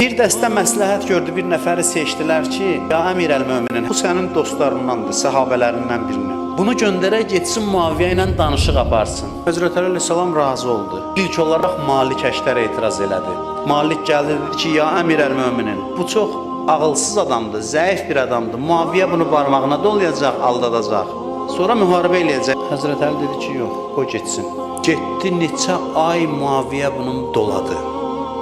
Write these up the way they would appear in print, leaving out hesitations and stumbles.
Bir dəstə məsləhət gördü, bir nəfəri seçdilər ki, ya Əmirəl-Möminin, bu sənin dostlarındandır, səhabələrindən birini. Bunu göndərək getsin Muaviyə ilə danışıq aparsın. Həzrət Əli əleyhissalam razı oldu. İlk olaraq Malik Əşdər etiraz elədi. Malik gəldi dedi ki, ya Əmirəl-Möminin, bu çox ağılsız adamdır, zəif bir adamdır. Muaviyə bunu barmağına dolayacaq, aldadacaq. Sonra müharibə eləyəcək. Həzrət Əli dedi ki, yox, o getsin. Getdi, neçə ay Muaviyə bunun doladı.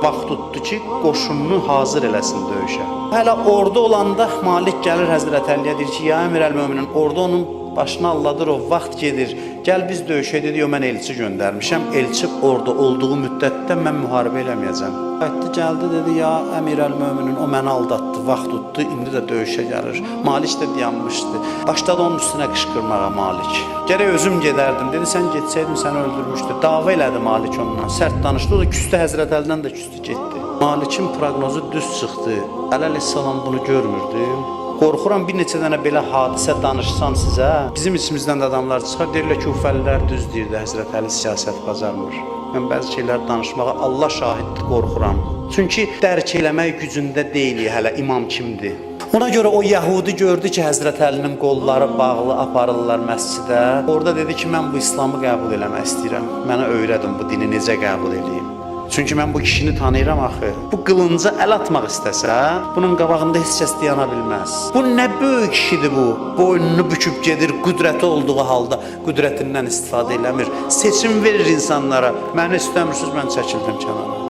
Vaxt tutdu ki, qoşununu hazır eləsin döyüşə. Hələ orada olanda Malik gəlir Həzrət Əliyə deyir ki, ya Əmirəl-Möminin, orada onun başına alladır, o vaxt gedir. Gəl biz döyüşə dedi, mən elçi göndərmişəm. Elçi orada olduğu müddətdə mən müharibə eləməyəcəm. Qayıtdı, gəldi, dedi, ya Əmirəl-Möminin, o məni aldatdı, vaxt tutdu, indi də döyüşə gəlir. Malik də dayanmışdı. Başladı onun üstünə qışqırmağa Malik. Gərək özüm gedərdim, dedi, sən getsəydin səni öldürmüşdü. Dava elədi Malik ondan, sərt danışdı, o da küstü, Həzrət Əlidən də küstü getdi. Malikin proqnozu düz çıxdı. Əli əleyhissalam bunu görmürdü. Qorxuram bir neçə dənə belə hadisə danışsam sizə, bizim içimizdən də adamlar çıxar, deyirlər ki, Ufəlilər düz deyirdi, Həzrət Əli siyasət bacarmır. Mən bəzi şeylər danışmağa Allah şahiddir, qorxuram. Çünki dərk eləmək gücündə deyilik hələ imam kimdir. Ona görə o Yəhudi gördü ki, Həzrət Əlinin qolları bağlı aparırlar məscidə. Orada dedi ki, mən bu İslamı qəbul eləmək istəyirəm. Mənə öyrədin bu dini necə qəbul edeyim. Çünki mən bu kişini tanıyıram axı. Bu qılınca əl atmaq istəsə, bunun qabağında heç kəs dayana bilməz. Bu nə böyük kişidir bu. Boynunu büküb gedir, qüdrəti olduğu halda qüdrətindən istifadə eləmir. Seçim verir insanlara. Məni istəmirsiniz, mən çəkildim kənara.